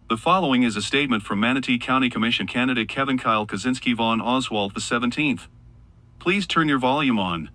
The following is a statement from Manatee County Commission candidate Kevin Kyle Kaczynski-Von Oswald the 17th. Please turn your volume on.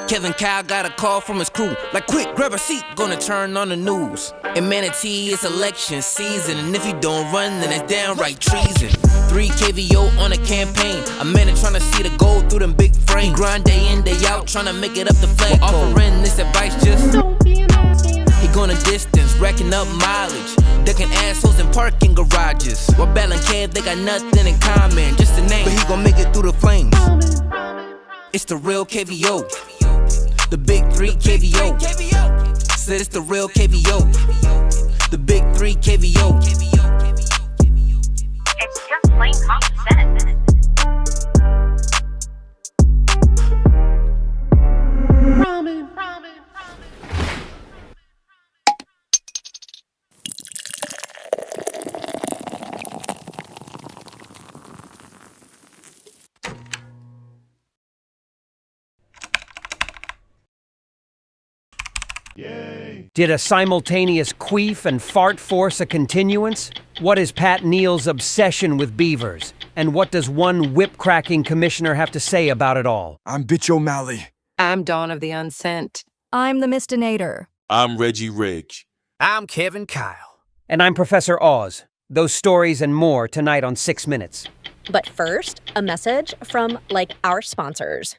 Kevin Kyle got a call from his crew, like quick, grab a seat, gonna turn on the news. In Manatee, it's election season, and if you don't run, then it's downright treason. 3 KVO on a campaign, a man trying to see the gold through them big frames. Grind day in, day out, trying to make it up the flag. Offering this advice, just don't be an he going a distance, racking up mileage, ducking assholes in parking garages. While battling Kev, they got nothing in common, just a name, but he gon' make it through the flames. It's the real KVO. The big 3 KVO. Said it's the real KVO. The big 3 KVO. It's just plain common sense. Yay. Did a simultaneous queef and fart force a continuance? What is Pat Neal's obsession with beavers? And what does one whip-cracking commissioner have to say about it all? I'm Bitch O'Malley. I'm Dawn of the Unsent. I'm the Mistinator. I'm Reggie Reg. I'm Kevin Kyle. And I'm Professor Oz. Those stories and more tonight on 6 Minutes. But first, a message from, our sponsors.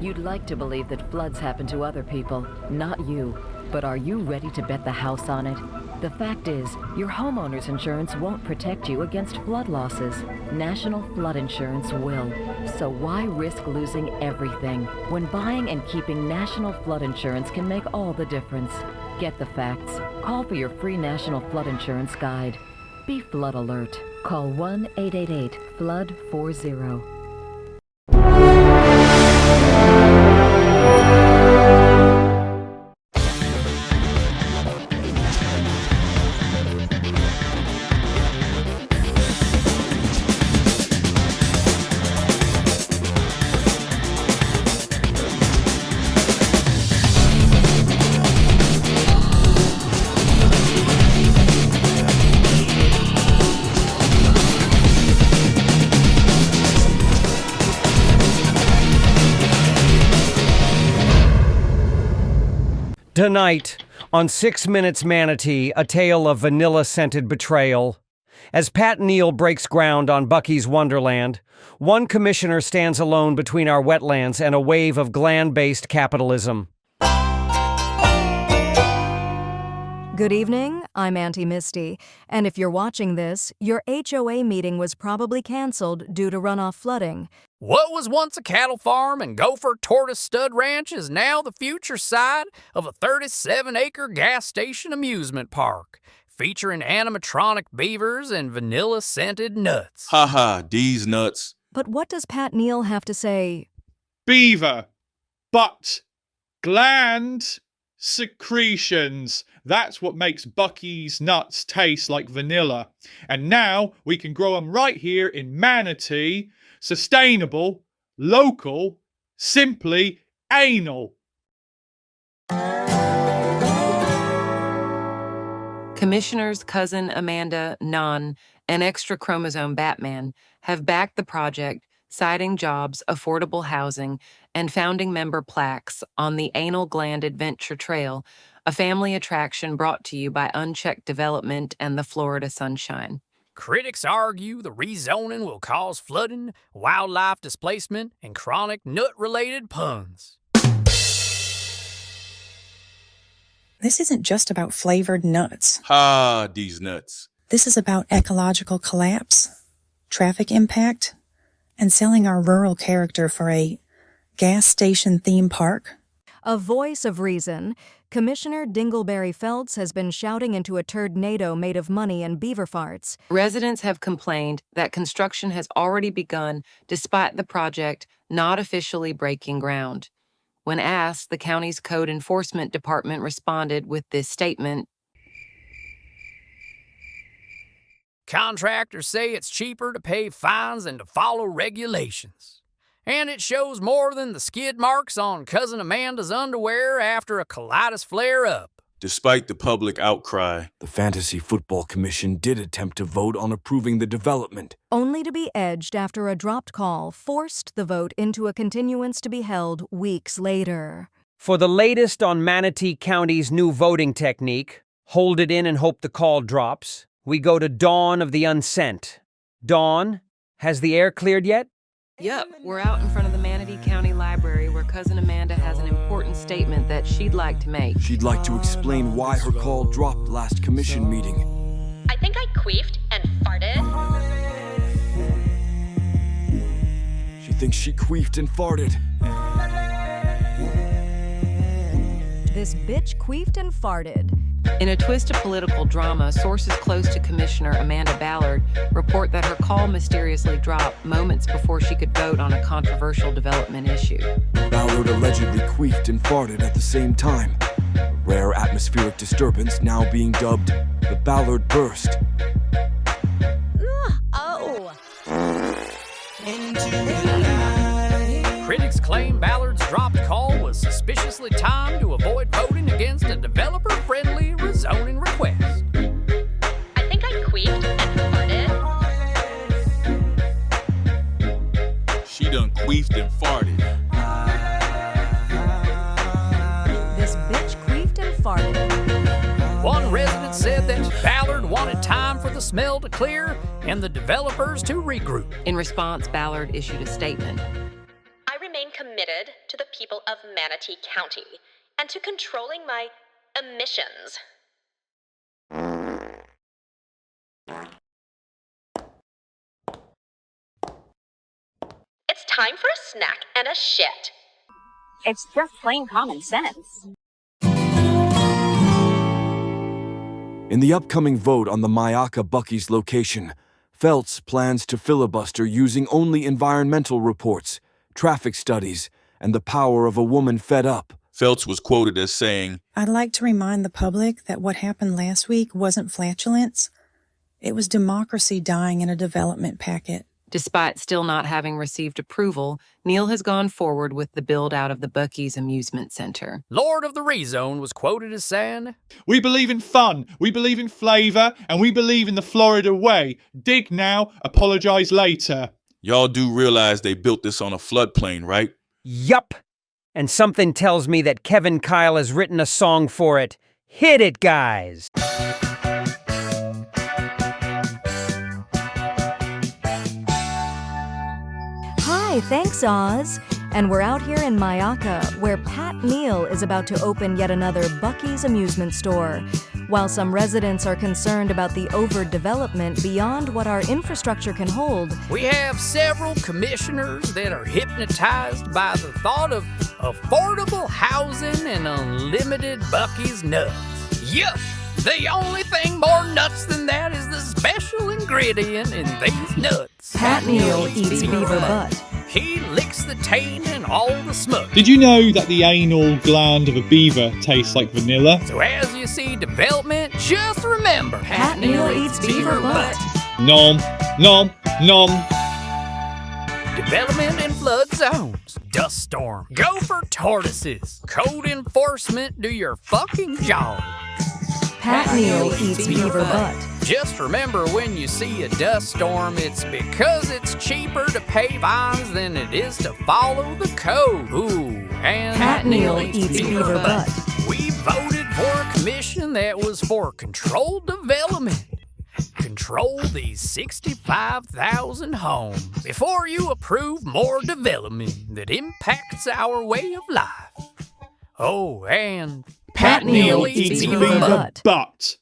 You'd like to believe that floods happen to other people, not you. But are you ready to bet the house on it? The fact is, your homeowner's insurance won't protect you against flood losses. National Flood Insurance will. So why risk losing everything when buying and keeping National Flood Insurance can make all the difference? Get the facts. Call for your free National Flood Insurance guide. Be flood alert. Call 1-888-FLOOD-40. Tonight, on 6 Minutes Manatee, a tale of vanilla-scented betrayal. As Pat Neal breaks ground on Buc-ee's Wonderland, one commissioner stands alone between our wetlands and a wave of gland-based capitalism. Good evening, I'm Auntie Misty, and if you're watching this, your HOA meeting was probably canceled due to runoff flooding. What was once a cattle farm and gopher tortoise stud ranch is now the future site of a 37-acre gas station amusement park, featuring animatronic beavers and vanilla-scented nuts. Haha, these nuts. But what does Pat Neal have to say? Beaver. But. Gland. Secretions. That's what makes Buc-ee's nuts taste like vanilla. And now we can grow them right here in Manatee. Sustainable, local, simply anal. Commissioners Cousin Amanda, Non, and Extra Chromosome Batman have backed the project, citing jobs, affordable housing, and founding member plaques on the Anal Gland Adventure Trail, a family attraction brought to you by Unchecked Development and the Florida Sunshine. Critics argue the rezoning will cause flooding, wildlife displacement, and chronic nut-related puns. This isn't just about flavored nuts. Ha, these nuts. This is about ecological collapse, traffic impact, and selling our rural character for a gas station theme park. A voice of reason, Commissioner Dingleberry Feltz has been shouting into a tornado made of money and beaver farts. Residents have complained that construction has already begun despite the project not officially breaking ground. When asked, the county's code enforcement department responded with this statement. Contractors say it's cheaper to pay fines than to follow regulations. And it shows more than the skid marks on Cousin Amanda's underwear after a colitis flare-up. Despite the public outcry, the Fantasy Football Commission did attempt to vote on approving the development, only to be edged after a dropped call forced the vote into a continuance to be held weeks later. For the latest on Manatee County's new voting technique, hold it in and hope the call drops, we go to Dawn of the Unsent. Dawn, has the air cleared yet? Yep, we're out in front of the Manatee County Library where Cousin Amanda has an important statement that she'd like to make. She'd like to explain why her call dropped last commission meeting. I think I queefed and farted. She thinks she queefed and farted. This bitch queefed and farted. In a twist of political drama, sources close to Commissioner Amanda Ballard report that her call mysteriously dropped moments before she could vote on a controversial development issue. Ballard allegedly queefed and farted at the same time. A rare atmospheric disturbance now being dubbed the Ballard Burst. Oh! Critics claim Ballard's dropped call was suspiciously timed to avoid voting against a developer-friendly rezoning request. I think I queefed and farted. She done queefed and farted. This bitch queefed and farted. One resident said that Ballard wanted time for the smell to clear and the developers to regroup. In response, Ballard issued a statement. I remain committed to the people of Manatee County and to controlling my emissions. It's time for a snack and a shit. It's just plain common sense. In the upcoming vote on the Myakka Buc-ee's location, Feltz plans to filibuster using only environmental reports, traffic studies, and the power of a woman fed up. Feltz was quoted as saying, I'd like to remind the public that what happened last week wasn't flatulence. It was democracy dying in a development packet. Despite still not having received approval, Neal has gone forward with the build-out of the Buc-ee's Amusement Center. Lord of the Rezone was quoted as saying, We believe in fun, we believe in flavor, and we believe in the Florida way. Dig now, apologize later. Y'all do realize they built this on a floodplain, right? Yup. And something tells me that Kevin Kyle has written a song for it. Hit it, guys! Hi, thanks, Oz. And we're out here in Myakka, where Pat Neal is about to open yet another Buc-ee's amusement store. While some residents are concerned about the overdevelopment beyond what our infrastructure can hold, we have several commissioners that are hypnotized by the thought of affordable housing and unlimited Buc-ee's nuts. Yup! The only thing more nuts than that is the special ingredient in these nuts. Pat Neal eats beaver butt. He licks the taint and all the smut. Did you know that the anal gland of a beaver tastes like vanilla? So as you see development, just remember, Pat Neal eats beaver butt. Nom, nom, nom. Development in flood zones, dust storm, gopher tortoises, code enforcement, do your fucking job. Pat Neal eats beaver butt. Just remember, when you see a dust storm, it's because it's cheaper to pay fines than it is to follow the code. Ooh, and Pat Neal eats beaver butt. We voted for a commission that was for controlled development. Control these 65,000 homes before you approve more development that impacts our way of life. Oh, and Pat Neal eats beaver butt.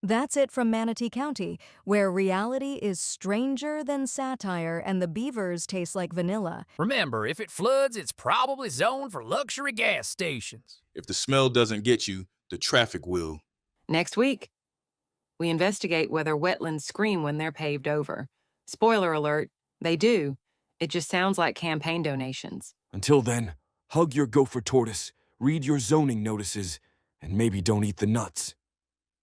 That's it from Manatee County, where reality is stranger than satire and the beavers taste like vanilla. Remember, if it floods, it's probably zoned for luxury gas stations. If the smell doesn't get you, the traffic will. Next week, we investigate whether wetlands scream when they're paved over. Spoiler alert, they do. It just sounds like campaign donations. Until then, hug your gopher tortoise, read your zoning notices, and maybe don't eat the nuts.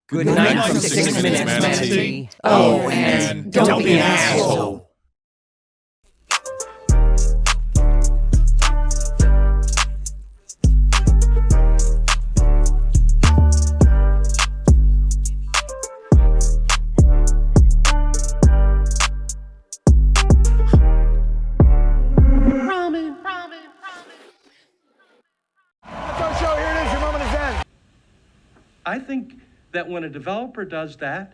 Good night from 6 Minutes Manatee. Oh, and don't be an asshole. I think that when a developer does that,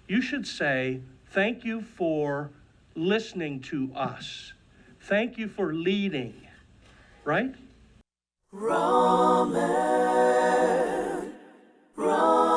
you should say, thank you for listening to us. Thank you for leading, right? Ramen, ramen.